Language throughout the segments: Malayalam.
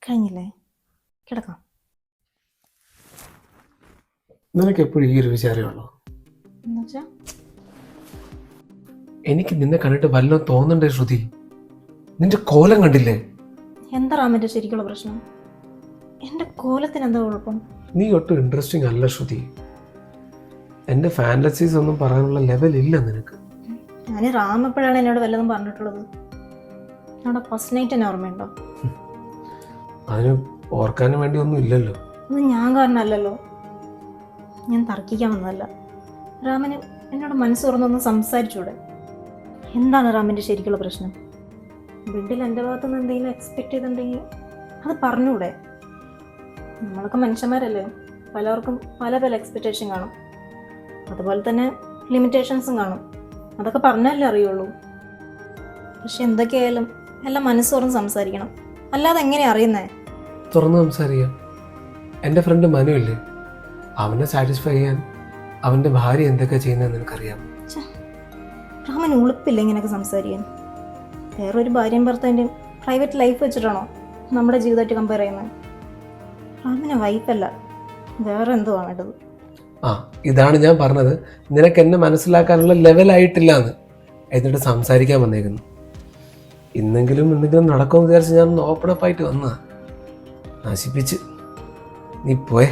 കഴിഞ്ഞില്ലേ? കിടക്കാം. നിനക്ക് എപ്പോഴും ഈ ഒരു വിചാരമുള്ളൂ? എന്നുവെച്ചാ എനിക്ക് നിന്നെ കണ്ടിട്ട് വല്ലതും തോന്നണ്ടേ ശ്രുതി? നിന്റെ കോലം കണ്ടില്ലേ? എന്താ റാമിന്റെ ശരിക്കുള്ള പ്രശ്നം? എന്റെ കോലത്തിന് എന്താ കുഴപ്പം? നീ ഒട്ടും ഇൻട്രസ്റ്റിംഗ് അല്ല ശ്രുതി. എന്റെ ഫാന്റസീസ് ഒന്നും പറയാനുള്ള ലെവൽ ഇല്ല നിനക്ക്. ഞാൻ റാം എപ്പോഴാണ് എന്നോട് വല്ലതും പറഞ്ഞിട്ടുള്ളത്? നമ്മുടെ ഫസ്റ്റ് നൈറ്റ് എന്നെ ഓർമ്മയുണ്ടോ? അതിന് ഓർക്കാനും വേണ്ടി ഒന്നും ഇല്ലല്ലോ. അത് ഞാൻ കാരണമല്ലല്ലോ. ഞാൻ തർക്കിക്കാൻ വന്നതല്ല. റാമിന് എന്നോട് മനസ്സ് തുറന്നൊന്ന് സംസാരിച്ചൂടെ? എന്താണ് റാമിന്റെ ശരിക്കുള്ള പ്രശ്നം? വീട്ടിൽ എൻ്റെ ഭാഗത്തുനിന്ന് എന്തെങ്കിലും എക്സ്പെക്ട് ചെയ്തിട്ടുണ്ടെങ്കിൽ അത് പറഞ്ഞൂടെ? നമ്മളൊക്കെ മനുഷ്യന്മാരല്ലേ, പലർക്കും പല പല എക്സ്പെക്റ്റേഷൻ കാണും. അതുപോലെ തന്നെ ലിമിറ്റേഷൻസും കാണും. അതൊക്കെ പറഞ്ഞാലേ അറിയുള്ളൂ. പക്ഷെ എന്തൊക്കെയായാലും എല്ലാം മനസ്സ് തുറന്ന് സംസാരിക്കണം. അല്ലാതെ എങ്ങനെയാ അറിയുന്നേ? തുറന്ന് സംസാരിക്കാം. എൻ്റെ ഫ്രണ്ട് മനു ഇല്ലേ, അവനെ സാറ്റിസ്ഫൈ ചെയ്യാൻ അവൻ്റെ ഭാര്യ എന്തൊക്കെ ചെയ്യുന്നതെന്ന് നിനക്കറിയാം. റാമന് ഉളുപ്പില്ല ഇങ്ങനെയൊക്കെ സംസാരിക്കാൻ. വേറൊരു ഭാര്യയും ഭർത്താവിൻ്റെയും പ്രൈവറ്റ് ലൈഫ് വെച്ചിട്ടാണോ നമ്മുടെ ജീവിതമായിട്ട് കമ്പയർ ചെയ്യുന്നത്? റാമിന് വൈഫല്ല, വേറെ എന്തോ ആണ് വേണ്ടത്. ഇതാണ് ഞാൻ പറഞ്ഞത്, നിനക്ക് എന്നെ മനസ്സിലാക്കാനുള്ള ലെവലായിട്ടില്ല എന്ന്. എന്നിട്ട് സംസാരിക്കാൻ വന്നേക്കുന്നു. എന്തെങ്കിലും നടക്കുമെന്ന് വിചാരിച്ച് ഞാൻ ഒന്ന് ഓപ്പൺ അപ്പ് ആയിട്ട് വന്നതാ. നശിപ്പിച്ച് നീ പോയേ.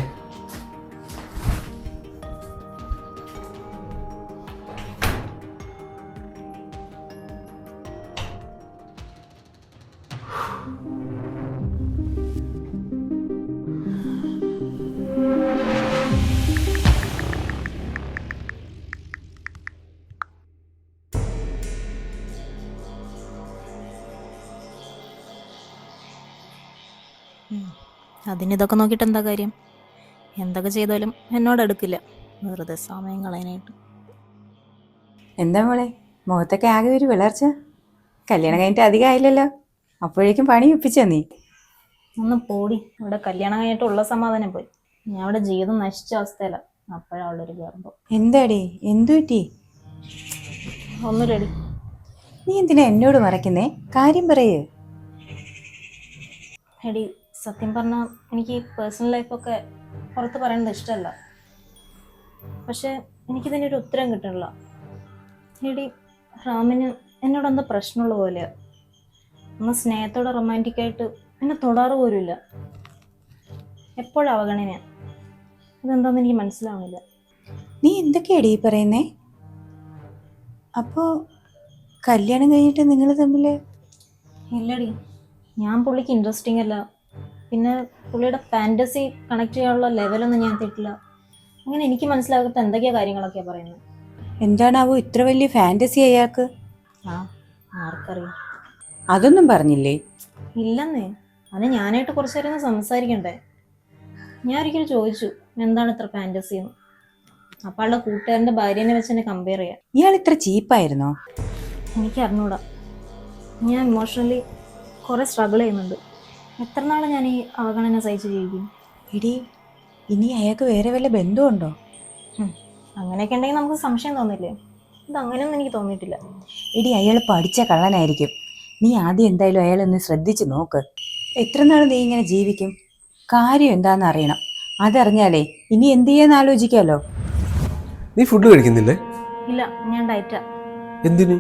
അതിനിതൊക്കെ നോക്കിയിട്ട് എന്താ കാര്യം? എന്തൊക്കെ ചെയ്താലും എന്നോട് അടുക്കില്ല, വെറുതെ സമയം കളയാനായിട്ട്. എന്താ മോളെ മുഖത്തൊക്കെ ആകെ ഒരു വിളർച്ച? കല്യാണം കഴിഞ്ഞിട്ട് അധികം ആയില്ലല്ലോ, അപ്പോഴേക്കും പണി ഒപ്പിച്ചാ നീ? ഒന്ന് പോടി. ഇവിടെ കല്യാണം കഴിഞ്ഞിട്ടുള്ള സമാധാനം പോയി. ഞാൻ ഇവിടെ ജീവിതം നശിച്ച അവസ്ഥയില. അപ്പോഴാണ് ഒരു ഗർഭം. എന്താടി, എന്തു പറ്റി? ഒന്നുമില്ലടി. നീ എന്തിനാ എന്നോട് മറയ്ക്കുന്നേ? കാര്യം പറയേ. എടി, സത്യം പറഞ്ഞാൽ എനിക്ക് പേഴ്സണൽ ലൈഫൊക്കെ പുറത്ത് പറയുന്നത് ഇഷ്ടമല്ല. പക്ഷെ എനിക്കിതിൻ്റെ ഒരു ഉത്തരം കിട്ടണില്ല. എടി, റാമിന് എന്നോട് എന്താ പ്രശ്നമുള്ള പോലെയാ. ഒന്ന് സ്നേഹത്തോടെ റൊമാൻറ്റിക്കായിട്ട് എന്നെ തൊടാറ് പോലുമില്ല. എപ്പോഴും അവഗണനയാ. അതെന്താണെന്ന് എനിക്ക് മനസ്സിലാവുന്നില്ല. നീ എന്തൊക്കെയാടി ഈ പറയുന്നേ? അപ്പോൾ കല്യാണം കഴിഞ്ഞിട്ട് നിങ്ങൾ തമ്മിൽ? ഇല്ലടി, ഞാൻ പുള്ളിക്ക് ഇൻട്രസ്റ്റിംഗ് അല്ല. പിന്നെ പുള്ളിയുടെ ഫാൻറ്റസി കണക്ട് ചെയ്യാനുള്ള ലെവലൊന്നും ഞാൻ എത്തിയിട്ടില്ല. അങ്ങനെ എനിക്ക് മനസ്സിലാകാത്ത എന്തൊക്കെയാ കാര്യങ്ങളൊക്കെയാണ് പറയുന്നത്. എന്താണാവോ ഇത്ര വലിയ ഫാൻറ്റസി അയാൾക്ക്? ആർക്കറിയാം. അതൊന്നും പറഞ്ഞില്ലേ? ഇല്ലെന്നേ. അത് ഞാനായിട്ട് കുറച്ചു നേരം സംസാരിക്കണ്ടേ. ഞാൻ ഒരിക്കലും ചോദിച്ചു എന്താണ് ഇത്ര ഫാൻറ്റസി എന്ന്. അപ്പം ആളുടെ കൂട്ടുകാരൻ്റെ ഭാര്യനെ വെച്ച് എന്നെ കമ്പയർ ചെയ്യാം. ഇയാൾ ഇത്ര ചീപ്പായിരുന്നോ? എനിക്ക് അറിഞ്ഞൂടാ. ഞാൻ ഇമോഷണലി കുറേ സ്ട്രഗിൾ ചെയ്യുന്നുണ്ട്. എത്ര നാൾ ഞാൻ ഈ അവഗണന സഹിച്ച് ജീവിക്കും? എടി, ഇനി അയാൾക്ക് വേറെ വല്ല ബന്ധമുണ്ടോ? അങ്ങനെയൊക്കെ ഉണ്ടെങ്കിൽ നമുക്ക് സംശയം തോന്നില്ലേ? ഇത് അങ്ങനെയൊന്നും എനിക്ക് തോന്നിയിട്ടില്ല. എടി, അയാൾ പഠിച്ച കള്ളനായിരിക്കും. നീ ആദ്യം എന്തായാലും അയാളൊന്ന് ശ്രദ്ധിച്ച് നോക്ക്. എത്ര നാൾ നീ ഇങ്ങനെ ജീവിക്കും? കാര്യം എന്താണെന്ന് അറിയണം. അതറിഞ്ഞാലേ ഇനി എന്ത് ചെയ്യാന്ന് ആലോചിക്കാമല്ലോ. നീ ഫുഡ് കഴിക്കുന്നില്ലേ? ഇല്ല, ഞാൻ ഡയറ്റാ. എന്തിന്?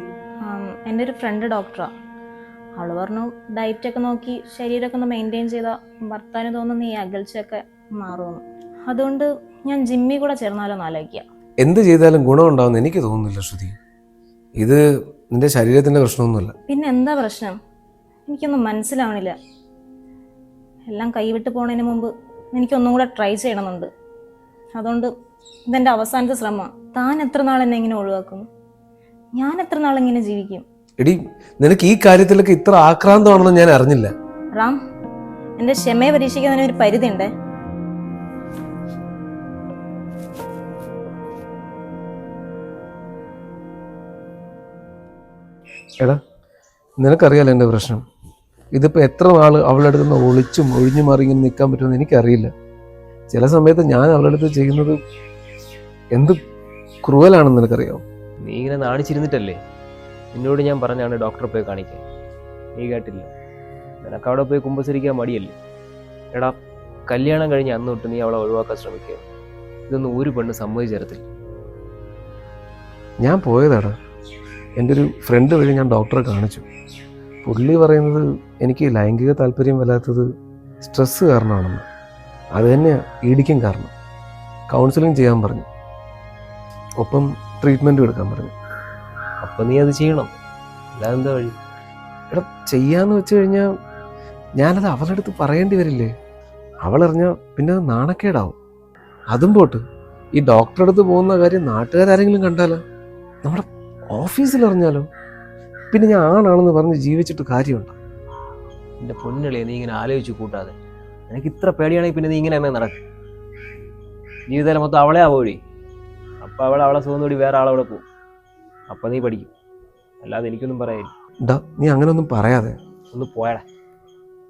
എൻ്റെ ഒരു ഫ്രണ്ട് ഡോക്ടറാ. അവൾ പറഞ്ഞു ഡയറ്റൊക്കെ നോക്കി ശരീരമൊക്കെ ഒന്ന് മെയിൻറ്റെയിൻ ചെയ്താൽ ഭർത്താവിന് തോന്നുന്ന ഈ അകൽച്ചയൊക്കെ മാറുമെന്ന്. അതുകൊണ്ട് ഞാൻ ജിമ്മിൽ കൂടെ ചേർന്നാലോ എന്ന് ആലോചിക്കുക. എന്ത് ചെയ്താലും ഗുണമുണ്ടാവുമെന്ന് എനിക്ക് തോന്നുന്നില്ല ശ്രുതി. ഇത് നിന്റെ ശരീരത്തിന്റെ പ്രശ്നമൊന്നുമല്ല. പിന്നെ എന്താ പ്രശ്നം? എനിക്കൊന്നും മനസ്സിലാവണില്ല. എല്ലാം കൈവിട്ട് പോണതിന് മുമ്പ് എനിക്കൊന്നും കൂടെ ട്രൈ ചെയ്യണമെന്നുണ്ട്. അതുകൊണ്ട് ഇതെൻ്റെ അവസാനത്തെ ശ്രമമാണ്. താൻ എത്ര നാൾ എന്നെ ഇങ്ങനെ ഒഴിവാക്കും? ഞാൻ എത്ര നാളിങ്ങനെ ജീവിക്കും? എടി, നിനക്ക് ഈ കാര്യത്തിലൊക്കെ ഇത്ര ആക്രാന്തമാണെന്ന് ഞാൻ അറിഞ്ഞില്ല. റാം, എൻ്റെ ക്ഷമയെ പരീക്ഷിക്കുന്നതിന് ഒരു പരിധി ഉണ്ട്. എടാ, നിനക്കറിയാലോ എൻ്റെ പ്രശ്നം. ഇതിപ്പോൾ എത്ര നാൾ അവളുടെ അടുത്ത് നിന്ന് ഒളിച്ചും ഒഴിഞ്ഞു മാറി ഇങ്ങനെ നിൽക്കാൻ പറ്റുമെന്ന് എനിക്കറിയില്ല. ചില സമയത്ത് ഞാൻ അവളുടെ അടുത്ത് ചെയ്യുന്നത് എന്ത് ക്രൂവലാണെന്ന് നിനക്കറിയാമോ? നീ ഇങ്ങനെ നാണിച്ചിരുന്നിട്ടല്ലേ നിന്നോട് ഞാൻ പറഞ്ഞാണ് ഡോക്ടറെ പോയി കാണിക്കാൻ. നീ കേട്ടില്ല. നിനക്ക് അവിടെ പോയി കുമ്പസരിക്കാൻ മടിയല്ലേ? എടാ, കല്യാണം കഴിഞ്ഞ് അന്ന് തൊട്ട് നീ അവളെ ഒഴിവാക്കാൻ ശ്രമിക്കുക. ഇതൊന്നും ഒരു പെണ്ണ് സമ്മതിച്ചു തരത്തില്ല. ഞാൻ പോയതാടാ. എൻ്റെ ഒരു ഫ്രണ്ട് വഴി ഞാൻ ഡോക്ടറെ കാണിച്ചു. പുള്ളി പറയുന്നത് എനിക്ക് ലൈംഗിക താല്പര്യം വല്ലാത്തത് സ്ട്രെസ്സ് കാരണമാണെന്ന്. അത് തന്നെയാണ് ഈടിക്കും കാരണം. കൗൺസിലിംഗ് ചെയ്യാൻ പറഞ്ഞു, ഒപ്പം ട്രീറ്റ്മെൻറ്റും എടുക്കാൻ പറഞ്ഞു. അപ്പം നീ അത് ചെയ്യണം, അല്ലാതെ എന്താ വഴി? എടാ, ചെയ്യാന്ന് വെച്ച് കഴിഞ്ഞാൽ ഞാനത് അവളുടെ അടുത്ത് പറയേണ്ടി വരില്ലേ? അവളറിഞ്ഞാൽ പിന്നെ അത് നാണക്കേടാവും. അതും പോട്ട്, ഈ ഡോക്ടറെ അടുത്ത് പോകുന്ന കാര്യം നാട്ടുകാരെങ്കിലും കണ്ടാലോ, നമ്മുടെ ഓഫീസിൽ അറിഞ്ഞാലോ, പിന്നെ ഞാൻ ആണാണെന്ന് പറഞ്ഞ് ജീവിച്ചിട്ട് കാര്യമുണ്ടോ? എൻ്റെ പൊന്നളിയെ നീ ഇങ്ങനെ ആലോചിച്ച് കൂട്ടാതെ. എനിക്ക് ഇത്ര പേടിയാണെങ്കിൽ പിന്നെ നീ ഇങ്ങനെ തന്നെ നടക്കും. ജീവിതകാലം മൊത്തം അവളെ ആവോടി. അപ്പം അവളെ സുഖം കൂടി വേറെ ആളവിടെ പോകും. അപ്പം നീ പഠിക്കും, അല്ലാതെ എനിക്കൊന്നും പറയാനില്ല. നീ അങ്ങനെയൊന്നും പറയാതെ. ഒന്ന് പോയടാ.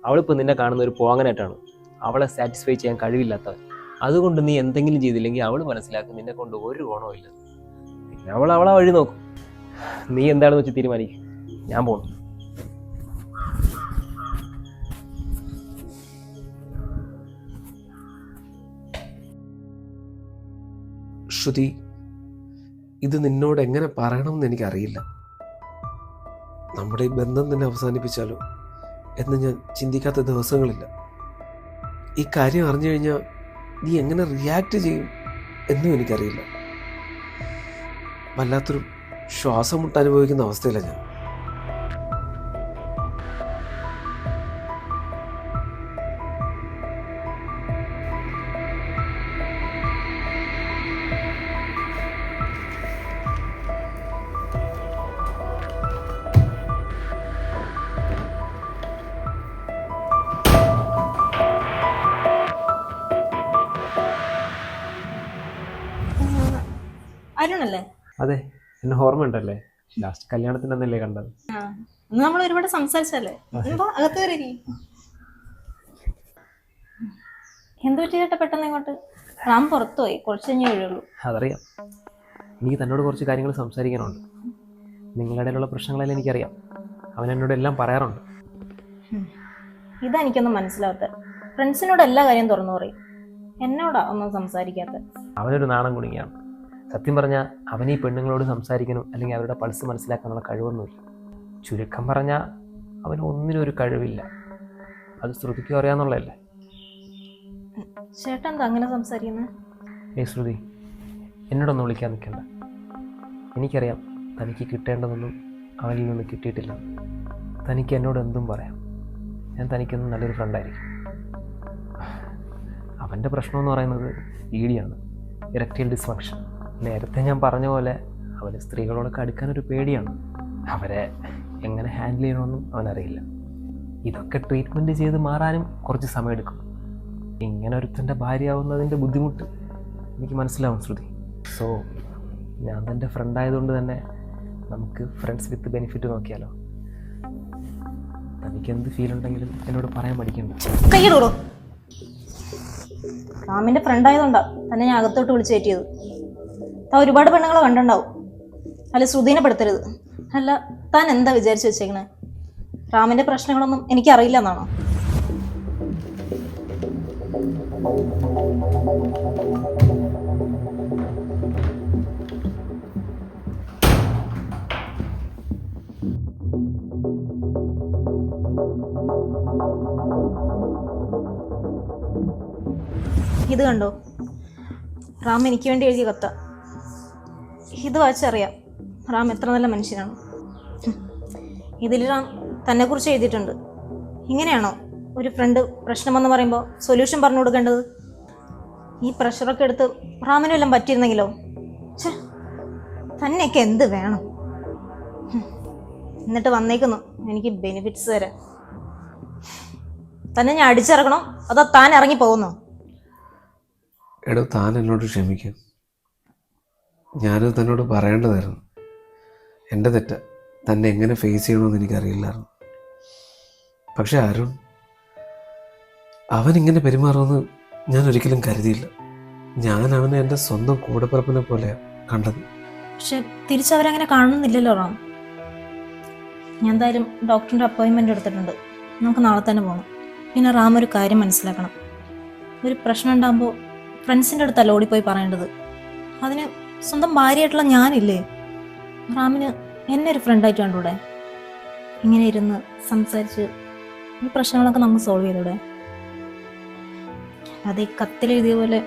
അവളിപ്പോൾ നിന്നെ കാണുന്ന ഒരു പോങ്ങനായിട്ടാണ്. അവളെ സാറ്റിസ്ഫൈ ചെയ്യാൻ കഴിവില്ലാത്തവൻ. അതുകൊണ്ട് നീ എന്തെങ്കിലും ചെയ്തില്ലെങ്കിൽ അവൾ മനസ്സിലാക്കും നിന്നെ കൊണ്ട് ഒരു ഗുണവും ഇല്ല. പിന്നെ അവളെ വഴി നോക്കും. നീ എന്താണെന്ന് വെച്ച് തീരുമാനിക്കും. ഞാൻ പോകണം. ശ്രുതി, ഇത് നിന്നോട് എങ്ങനെ പറയണമെന്ന് എനിക്കറിയില്ല. നമ്മുടെ ഈ ബന്ധം തന്നെ അവസാനിപ്പിച്ചാലോ എന്ന് ഞാൻ ചിന്തിക്കാത്ത ദിവസങ്ങളില്ല. ഈ കാര്യം അറിഞ്ഞു കഴിഞ്ഞാൽ നീ എങ്ങനെ റിയാക്ട് ചെയ്യും എന്നും എനിക്കറിയില്ല. വല്ലാത്തൊരു ശ്വാസം മുട്ട് അനുഭവിക്കുന്ന അവസ്ഥയിലാണ് ഞാൻ. അരുണല്ലേ? അതെ, എന്നെ ഓർമ്മ ഉണ്ടല്ലേ? ലാസ്റ്റ് കല്യാണത്തിനല്ലേ കണ്ടത്? ഇന്ന് നമ്മൾ ഒരുപാട് സംസാരിച്ചല്ലേ? എന്താ അകത്ത് കയറി? എന്ത് പറ്റി ചേട്ടാ പെട്ടെന്ന് ഇങ്ങോട്ട്? റാം പുറത്തു പോയി, കുറച്ച് കഴിഞ്ഞേ വീഴുള്ളൂ. അതറിയാം. എനിക്ക് തന്നോട് കുറച്ച് കാര്യങ്ങൾ സംസാരിക്കാനുണ്ട്. നിങ്ങളുടെ ഇടയിലുള്ള പ്രശ്നങ്ങളെല്ലാം എനിക്കറിയാം. അവൻ എന്നോട് എല്ലാം പറയാറുണ്ട്. ഇതാ എനിക്കൊന്നും മനസ്സിലാവാത്ത. ഫ്രണ്ട്സിനോട് എല്ലാ കാര്യം തുറന്നു പറയും, എന്നോടാ ഒന്നും സംസാരിക്കാത്ത. അവനൊരു നാണം കുണിയാണ്. സത്യം പറഞ്ഞാൽ അവൻ ഈ പെണ്ണുങ്ങളോട് സംസാരിക്കാനും അല്ലെങ്കിൽ അവരുടെ പൾസ് മനസ്സിലാക്കാനുള്ള കഴിവൊന്നുമില്ല. ചുരുക്കം പറഞ്ഞാൽ അവന് ഒന്നിനും ഒരു കഴിവില്ല. അത് ശ്രുതിക്കും അറിയാന്നുള്ളതല്ലേ? ചേട്ടൻ എന്താ അങ്ങനെ സംസാരിക്കുന്നത്? ശ്രുതി, എന്നോടൊന്നും വിളിക്കാൻ നിൽക്കണ്ട. എനിക്കറിയാം തനിക്ക് കിട്ടേണ്ടതൊന്നും അവനിൽ നിന്ന് കിട്ടിയിട്ടില്ല. തനിക്ക് എന്നോട് എന്തും പറയാം. ഞാൻ തനിക്കൊന്നും നല്ലൊരു ഫ്രണ്ടായിരിക്കും. അവൻ്റെ പ്രശ്നമെന്ന് പറയുന്നത് ഈടിയാണ്, ഇറക്റ്റൈൽ ഡിസ്ഫങ്ഷൻ. നേരത്തെ ഞാൻ പറഞ്ഞ പോലെ അവന് സ്ത്രീകളോടൊക്കെ അടുക്കാനൊരു പേടിയാണ്. അവരെ എങ്ങനെ ഹാൻഡിൽ ചെയ്യണമെന്നും അവനറിയില്ല. ഇതൊക്കെ ട്രീറ്റ്മെൻറ്റ് ചെയ്ത് മാറാനും കുറച്ച് സമയമെടുക്കും. ഇങ്ങനെ ഒരുത്തൻ്റെ ഭാര്യയാവുന്നതിൻ്റെ ബുദ്ധിമുട്ട് എനിക്ക് മനസ്സിലാവും ശ്രുതി. സോ ഞാൻ തൻ്റെ ഫ്രണ്ടായതുകൊണ്ട് തന്നെ നമുക്ക് ഫ്രണ്ട്സ് വിത്ത് ബെനിഫിറ്റ് നോക്കിയാലോ? തനിക്ക് എന്ത് ഫീൽ ഉണ്ടെങ്കിലും എന്നോട് പറയാൻ പഠിക്കണ്ട. കയ്യിടൂടോ. റാമിന്റെ ഫ്രണ്ട് ആയതുകൊണ്ടാ തന്നെ ഞാൻ അകത്തോട്ട് വിളിച്ചു കയറ്റിയത്. താൻ ഒരുപാട് പെണ്ണുങ്ങളെ കണ്ടുണ്ടാവും, അല്ല ശ്രുതിനെ പെടുത്തരുത്. അല്ല, താൻ എന്താ വിചാരിച്ചു വെച്ചേക്കണേ? റാമിന്റെ പ്രശ്നങ്ങളൊന്നും എനിക്കറിയില്ല എന്നാണോ? ഇത് കണ്ടോ, റാം എനിക്ക് വേണ്ടി എഴുതിയ കത്ത. ഇത് വായിച്ചറിയാം റാം എത്ര നല്ല മനുഷ്യനാണ്. ഇതിൽ റാം തന്നെക്കുറിച്ച് എഴുതിയിട്ടുണ്ട്. ഇങ്ങനെയാണോ ഒരു ഫ്രണ്ട് പ്രശ്നമെന്ന് പറയുമ്പോൾ സൊല്യൂഷൻ പറഞ്ഞു കൊടുക്കേണ്ടത്? ഈ പ്രഷറൊക്കെ എടുത്ത് റാമിന് വല്ലതും പറ്റിയിരുന്നെങ്കിലോ? തന്നെയൊക്കെ എന്ത് വേണം? എന്നിട്ട് വന്നേക്കുന്നു എനിക്ക് ബെനിഫിറ്റ്സ് തരാൻ. തന്നെ ഞാൻ അടിച്ചിറക്കണോ അതോ താൻ ഇറങ്ങി പോകുന്നോ? എടോ, താൻ എന്നോട് ക്ഷമിക്കും. ഞാനത് തന്നോട് പറയേണ്ടതായിരുന്നു. എൻ്റെ തെറ്റ. തന്നെ എങ്ങനെ ഫേസ് ചെയ്യണമെന്ന് എനിക്കറിയില്ലായിരുന്നു. പക്ഷെ അരുൺ, അവനിങ്ങനെ പെരുമാറുമെന്ന് ഞാൻ ഒരിക്കലും കരുതിയില്ല. ഞാൻ അവനെ എൻ്റെ സ്വന്തം കൂടപ്പിറപ്പിനെ പോലെയാണ് കണ്ടത്. പക്ഷെ തിരിച്ചവരങ്ങനെ കാണുന്നില്ലല്ലോ റാം. ഞാൻ എന്തായാലും ഡോക്ടറിൻ്റെ അപ്പോയിൻമെൻ്റ് എടുത്തിട്ടുണ്ട്. നമുക്ക് നാളെ തന്നെ പോകണം. പിന്നെ റാം ഒരു കാര്യം മനസ്സിലാക്കണം, ഒരു പ്രശ്നം ഉണ്ടാകുമ്പോൾ ഫ്രണ്ട്സിൻ്റെ അടുത്തല്ല ഓടിപ്പോയി പറയേണ്ടത്. അതിന് സ്വന്തം ഭാര്യയായിട്ടുള്ള ഞാനില്ലേ? റാമിന് എന്നെ ഒരു ഫ്രണ്ടായിട്ട് കണ്ടൂടെ? ഇങ്ങനെ ഇരുന്ന് സംസാരിച്ച് ഈ പ്രശ്നങ്ങളൊക്കെ നമുക്ക് സോൾവ് ചെയ്തൂടെ? അത് ഈ കത്തിലെഴുതിയ പോലെ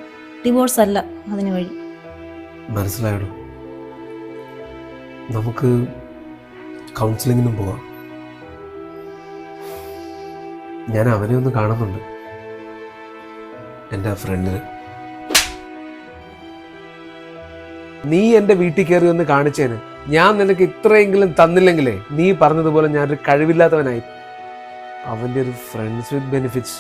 ഡിവോഴ്സ് അല്ല അതിന് വഴി. മനസ്സിലായടോ, നമുക്ക് കൗൺസിലിങ്ങിനും പോവാം. ഞാൻ അവനെ ഒന്ന് കാണുന്നുണ്ട്, എൻ്റെ ഫ്രണ്ടിന്. നീ എൻ്റെ വീട്ടിൽ കയറി ഒന്ന് കാണിച്ചേന്. ഞാൻ നിനക്ക് ഇത്രയെങ്കിലും തന്നില്ലെങ്കിലേ നീ പറഞ്ഞതുപോലെ ഞാനൊരു കഴിവില്ലാത്തവനായി. അവൻ്റെ ഒരു ഫ്രണ്ട്സ് വിത്ത് ബെനിഫിറ്റ്സ്